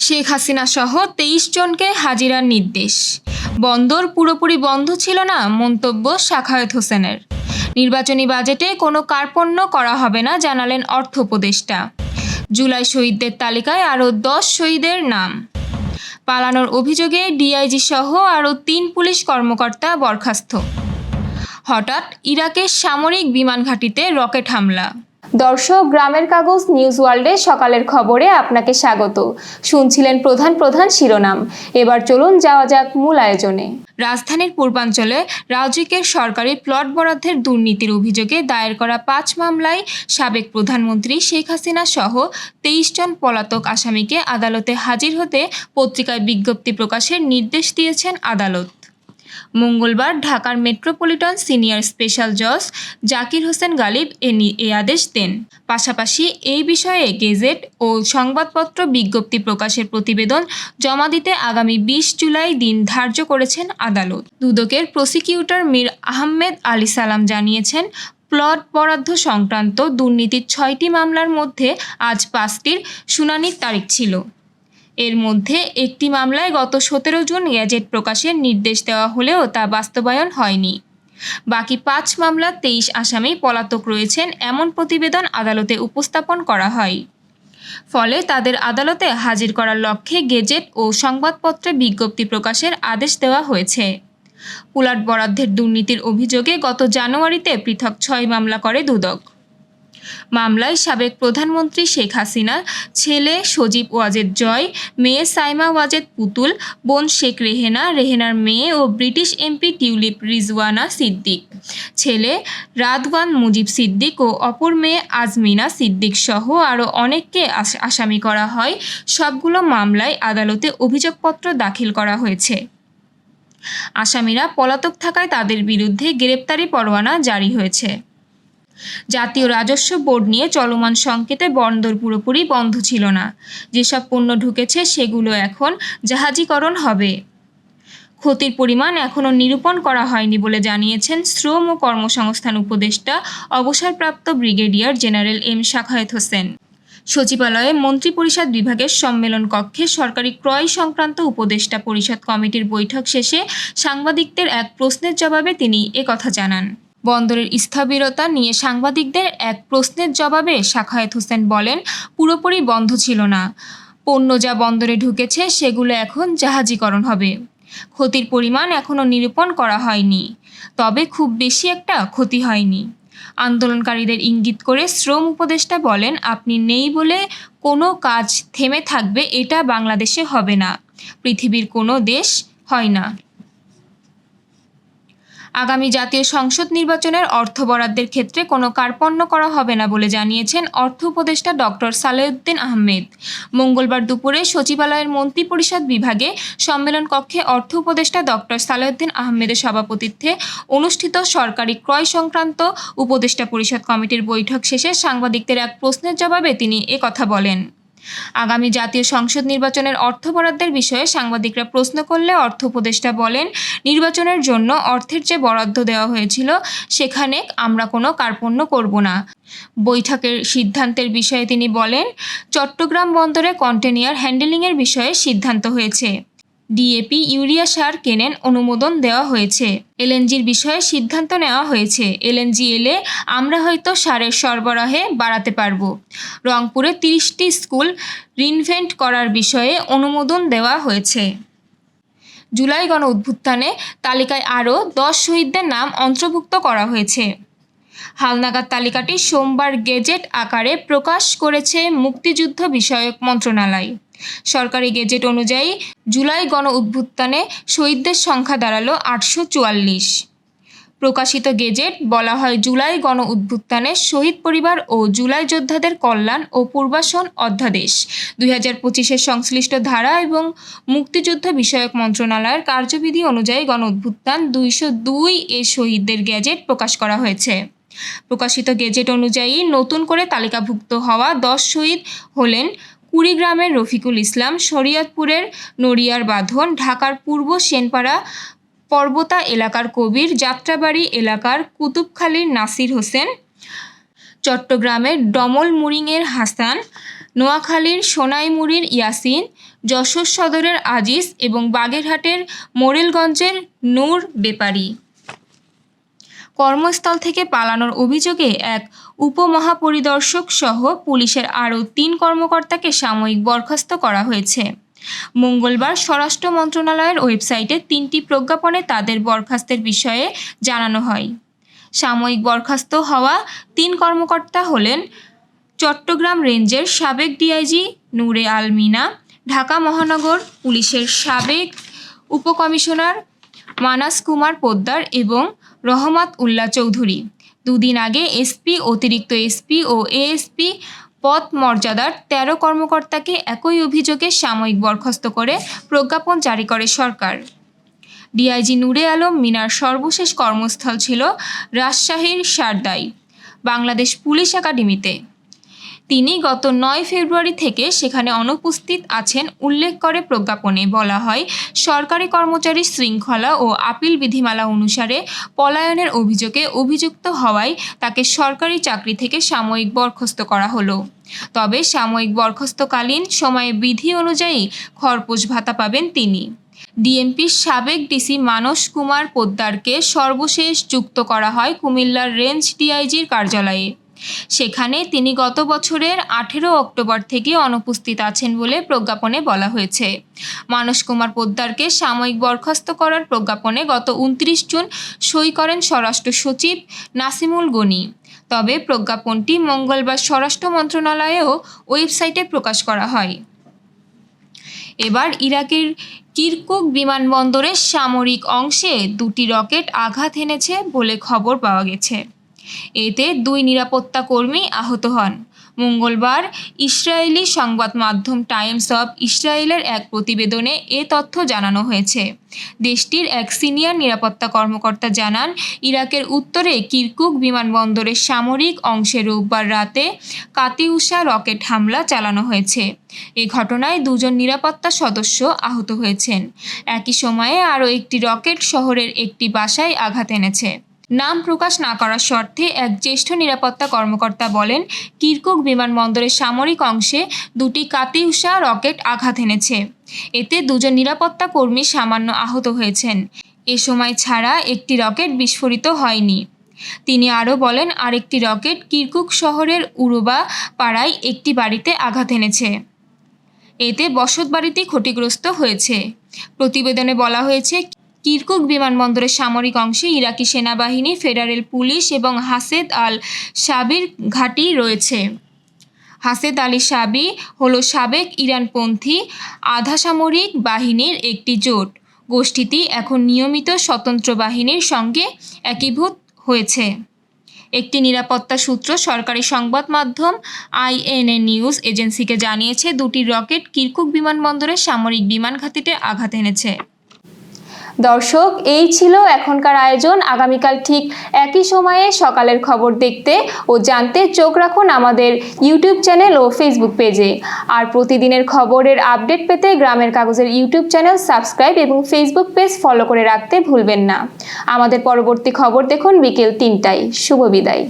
শেখ হাসিনা সহ 23 জনকে হাজিরার নির্দেশ। বন্দর পুরোপুরি বন্ধ ছিল না, মন্তব্য শাখায়েত হোসেনের। নির্বাচনী বাজেটে কোনো কার্পণ্য করা হবে না, জানালেন অর্থ উপদেষ্টা। জুলাই শহীদদের তালিকায় আরও 10 শহীদের নাম। পালানোর অভিযোগে ডিআইজি সহ আরও 3 পুলিশ কর্মকর্তা বরখাস্ত। হঠাৎ ইরাকের সামরিক বিমান ঘাঁটিতে রকেট হামলা। দর্শক, গ্রামের কাগজ নিউজ ওয়ার্ল্ডে সকালের খবরে আপনাকে স্বাগত। শুনছিলেন প্রধান প্রধান শিরোনাম। এবার চলুন যাওয়া যাক মূল আয়োজনে। রাজধানীর পূর্বাঞ্চলে রাজ্যিকের সরকারি প্লট বরাদ্দের দুর্নীতির অভিযোগে দায়ের করা 5 মামলায় সাবেক প্রধানমন্ত্রী শেখ হাসিনা সহ 23 জন পলাতক আসামিকে আদালতে হাজির হতে পত্রিকায় বিজ্ঞপ্তি প্রকাশের নির্দেশ দিয়েছেন আদালত। মঙ্গলবার ঢাকার মেট্রোপলিটন সিনিয়র স্পেশাল জজ জাকির হোসেন গালিব এ আদেশ দেন। পাশাপাশি এই বিষয়ে গেজেট ও সংবাদপত্র বিজ্ঞপ্তি প্রকাশের প্রতিবেদন জমা দিতে আগামী 20 জুলাই দিন ধার্য করেছেন আদালত। দুদকের প্রসিকিউটর মীর আহমেদ আলী সালাম জানিয়েছেন, প্লট বরাদ্দ সংক্রান্ত দুর্নীতির 6টি মামলার মধ্যে আজ 5টির শুনানির তারিখ ছিল। এর মধ্যে একটি মামলায় গত 17 জুন গেজেট প্রকাশের নির্দেশ দেওয়া হলেও তা বাস্তবায়ন হয়নি। বাকি 5 মামলা 23 আসামি পলাতক রয়েছেন এমন প্রতিবেদন আদালতে উপস্থাপন করা হয়। ফলে তাদের আদালতে হাজির করার লক্ষ্যে গেজেট ও সংবাদপত্রে বিজ্ঞপ্তি প্রকাশের আদেশ দেওয়া হয়েছে। প্লট বরাদ্দের দুর্নীতির অভিযোগে গত জানুয়ারিতে পৃথক 6 মামলা করে দুদক। মামলায় সাবেক প্রধানমন্ত্রী শেখ হাসিনা, ছেলে সজীব ওয়াজেদ জয়, মেয়ে সাইমা ওয়াজেদ পুতুল, বোন শেখ রেহেনা, রেহেনার মেয়ে ও British MP Tulip Rizwana Siddiq, ছেলে রাদওয়ান মুজিব সিদ্দিক ও অপর মেয়ে আজমিনা সিদ্দিক সহ আরও অনেককে আসামি করা হয়। সবগুলো মামলায় আদালতে অভিযোগপত্র দাখিল করা হয়েছে। আসামিরা পলাতক থাকায় তাদের বিরুদ্ধে গ্রেপ্তারি পরোয়ানা জারি হয়েছে। জাতীয় রাজস্ব বোর্ড নিয়ে চলমান সংকেতে বন্দর পুরোপুরি বন্ধ ছিল না। যেসব পণ্য ঢুকেছে সেগুলো এখন জাহাজীকরণ হবে। ক্ষতির পরিমাণ এখনও নিরূপণ করা হয়নি বলে জানিয়েছেন শ্রম ও কর্মসংস্থান উপদেষ্টা অবসরপ্রাপ্ত ব্রিগেডিয়ার জেনারেল এম শাখায়েত হোসেন। সচিবালয়ে মন্ত্রিপরিষদ বিভাগের সম্মেলন কক্ষে সরকারি ক্রয় সংক্রান্ত উপদেষ্টা পরিষদ কমিটির বৈঠক শেষে সাংবাদিকদের এক প্রশ্নের জবাবে তিনি একথা জানান। বন্দরের স্থবিরতা নিয়ে সাংবাদিকদের এক প্রশ্নের জবাবে শাখায়েত হোসেন বলেন, পুরোপুরি বন্ধ ছিল না। পণ্য যা বন্দরে ঢুকেছে সেগুলো এখন জাহাজীকরণ হবে। ক্ষতির পরিমাণ এখনও নিরূপণ করা হয়নি, তবে খুব বেশি একটা ক্ষতি হয়নি। আন্দোলনকারীদের ইঙ্গিত করে শ্রম উপদেষ্টা বলেন, আপনি নেই বলে কোনো কাজ থেমে থাকবে এটা বাংলাদেশে হবে না, পৃথিবীর কোনো দেশ হয় না। আগামী জাতীয় সংসদ নির্বাচনের অর্থ বরাদ্দের ক্ষেত্রে কোনো কার্পণ্য করা হবে না বলে জানিয়েছেন অর্থ উপদেষ্টা ডক্টর সালেউদ্দিন আহমেদ। মঙ্গলবার দুপুরে সচিবালয়ের মন্ত্রিপরিষদ বিভাগে সম্মেলন কক্ষে অর্থ উপদেষ্টা ডক্টর সালেউদ্দিন আহমেদের সভাপতিত্বে অনুষ্ঠিত সরকারি ক্রয় সংক্রান্ত উপদেষ্টা পরিষদ কমিটির বৈঠক শেষে সাংবাদিকদের এক প্রশ্নের জবাবে তিনি একথা বলেন। আগামী জাতীয় সংসদ নির্বাচনের অর্থ বরাদ্দের বিষয়ে সাংবাদিকরা প্রশ্ন করলে অর্থ উপদেষ্টা বলেন, নির্বাচনের জন্য অর্থের যে বরাদ্দ দেওয়া হয়েছিল সেখানে আমরা কোনো কার্পণ্য করব না। বৈঠকের সিদ্ধান্তের বিষয়ে তিনি বলেন, চট্টগ্রাম বন্দরে কন্টেইনার হ্যান্ডেলিংয়ের বিষয়ে সিদ্ধান্ত হয়েছে। ডিএপি ইউরিয়া সার কেনেন অনুমোদন দেওয়া হয়েছে। এলএনজির বিষয়ে সিদ্ধান্ত নেওয়া হয়েছে। এলএনজি এলে আমরা হয়তো সারের সরবরাহে বাড়াতে পারব। রংপুরে 30টি স্কুল রিনভেন্ট করার বিষয়ে অনুমোদন দেওয়া হয়েছে। জুলাই গণ অভ্যুত্থানে তালিকায় আরও 10 শহীদদের নাম অন্তর্ভুক্ত করা হয়েছে। হালনাগাদ তালিকাটি সোমবার গেজেট আকারে প্রকাশ করেছে মুক্তিযুদ্ধ বিষয়ক মন্ত্রণালয়। সরকারি গেজেট অনুযায়ী জুলাই গণ অভ্যুত্থানে শহীদদের সংখ্যা দাঁড়ালো 844। প্রকাশিত গেজেট বলা হয়, জুলাই গণ অভ্যুত্থানে শহীদ পরিবার ও জুলাই যোদ্ধাদের কল্যাণ ও পূর্বাসন অধ্যাদেশ 2025-এর সংশ্লিষ্ট ধারা এবং মুক্তিযুদ্ধ বিষয়ক মন্ত্রণালয়ের কার্যবিধি অনুযায়ী গণ অভ্যুত্থান 202 এ শহীদদের গেজেট প্রকাশ করা হয়েছে। প্রকাশিত গেজেট অনুযায়ী নতুন করে তালিকাভুক্ত হওয়া 10 শহীদ হলেন কুড়িগ্রামের রফিকুল ইসলাম, শরীয়তপুরের নড়িয়ার বাঁধন, ঢাকার পূর্ব সেনপাড়া পর্বতা এলাকার কবির, যাত্রাবাড়ি এলাকার কুতুবখালীর নাসির হোসেন, চট্টগ্রামের ডমল মুরিংয়ের হাসান, নোয়াখালীর সোনাইমুড়ির ইয়াসিন, যশোর সদরের আজিজ এবং বাগেরহাটের মোরেলগঞ্জের নূর বেপারী। কর্মস্থল থেকে পালানোর অভিযোগে এক উপমহাপরিদর্শক সহ পুলিশের আরও ৩ কর্মকর্তাকে সাময়িক বরখাস্ত করা হয়েছে। মঙ্গলবার স্বরাষ্ট্র মন্ত্রণালয়ের ওয়েবসাইটে ৩টি প্রজ্ঞাপনে তাদের বরখাস্তের বিষয়ে জানানো হয়। সাময়িক বরখাস্ত হওয়া ৩ কর্মকর্তা হলেন চট্টগ্রাম রেঞ্জের সাবেক ডিআইজি নূরে আল মিনা, ঢাকা মহানগর পুলিশের সাবেক উপকমিশনার মানাস কুমার পোদ্দার এবং রহমাত উল্লাহ চৌধুরী। দুদিন আগে এসপি, অতিরিক্ত এসপি ও এএসপি পদ মর্যাদার ১৩ কর্মকর্তাকে একই অভিযোগে সাময়িক বরখাস্ত করে প্রজ্ঞাপন জারি করে সরকার। ডিআইজি নূরে আলম মিনার সর্বশেষ কর্মস্থল ছিল রাজশাহীর শারদায় বাংলাদেশ পুলিশ একাডেমিতে। তিনি গত ৯ ফেব্রুয়ারি থেকে সেখানে অনুপস্থিত আছেন উল্লেখ করে প্রজ্ঞাপনে বলা হয়, সরকারি কর্মচারী শৃঙ্খলা ও আপিল বিধিমালা অনুসারে পলায়নের অভিযোগে অভিযুক্ত হওয়ায় তাকে সরকারি চাকরি থেকে সাময়িক বরখাস্ত করা হলো। তবে সাময়িক বরখাস্তকালীন সময়ে বিধি অনুযায়ী খরপোশ ভাতা পাবেন তিনি। ডিএমপির সাবেক ডিসি মানস কুমার পোদ্দারকে সর্বশেষ যুক্ত করা হয় কুমিল্লার রেঞ্জ ডিআইজির কার্যালয়ে। সেখানে তিনি গত বছরের 18 অক্টোবর থেকে অনুপস্থিত আছেন বলে প্রজ্ঞাপনে বলা হয়েছে। মানস কুমার পোদ্দারকে সাময়িক বরখাস্ত করার প্রজ্ঞাপনে গত 29 জুন সই করেন স্বরাষ্ট্র সচিব নাসিমুল গনি। তবে প্রজ্ঞাপনটি মঙ্গলবার স্বরাষ্ট্র মন্ত্রণালয়েও ওয়েবসাইটে প্রকাশ করা হয়। এবার ইরাকের কিরকুক বিমানবন্দরের সামরিক অংশে 2টি রকেট আঘাত এনেছে বলে খবর পাওয়া গেছে। এতে 2 নিরাপত্তা কর্মী আহত হন। মঙ্গলবার ইসরায়েলি সংবাদ মাধ্যম টাইমস অব ইসরায়েলের এক প্রতিবেদনে এ তথ্য জানানো হয়েছে। দেশটির এক সিনিয়র নিরাপত্তা কর্মকর্তা জানান, ইরাকের উত্তরে কিরকুক বিমানবন্দরের সামরিক অংশে রোববার রাতে কাতিউসা রকেট হামলা চালানো হয়েছে। এ ঘটনায় 2 জন নিরাপত্তা সদস্য আহত হয়েছেন। একই সময়ে আরও একটি রকেট শহরের একটি বাসায় আঘাত এনেছে। নাম প্রকাশ না করার শর্তে এক জ্যেষ্ঠ নিরাপত্তা কর্মকর্তা বলেন, কিরকুক বিমানবন্দরের সামরিক অংশে 2টি কাতিউসা রকেট আঘাত এনেছে। এতে 2 জন নিরাপত্তা কর্মী সামান্য আহত হয়েছেন। এ সময় ছাড়া একটি রকেট বিস্ফোরিত হয়নি। তিনি আরও বলেন, আরেকটি রকেট কিরকুক শহরের উরুবা পাড়ায় একটি বাড়িতে আঘাত এনেছে। এতে বসতবাড়িটি ক্ষতিগ্রস্ত হয়েছে। প্রতিবেদনে বলা হয়েছে, কিরকুক বিমানবন্দরের সামরিক অংশে ইরাকি সেনাবাহিনী, ফেডারেল পুলিশ এবং হাসেদ আল শাবির ঘাঁটি রয়েছে। হাসেদ আলী শাবি হল সাবেক ইরানপন্থী আধাসামরিক বাহিনীর একটি জোট। গোষ্ঠীটি এখন নিয়মিত স্বতন্ত্র বাহিনীর সঙ্গে একীভূত হয়েছে। একটি নিরাপত্তা সূত্র সরকারি সংবাদ মাধ্যম আইএনএ নিউজ এজেন্সিকে জানিয়েছে, 2টি রকেট কিরকুক বিমানবন্দরের সামরিক বিমান ঘাঁটিতে আঘাত এনেছে। দর্শক, এই ছিল এখনকার আয়োজন। আগামীকাল ঠিক একই সময়ে সকালের খবর দেখতে ও জানতে চোখ রাখুন আমাদের ইউটিউব চ্যানেল ও ফেসবুক পেজে। আর প্রতিদিনের খবরের আপডেট পেতে গ্রামের কাগজের ইউটিউব চ্যানেল সাবস্ক্রাইব এবং ফেসবুক পেজ ফলো করে রাখতে ভুলবেন না। আমাদের পরবর্তী খবর দেখুন বিকেল 3টায়। শুভ বিদায়।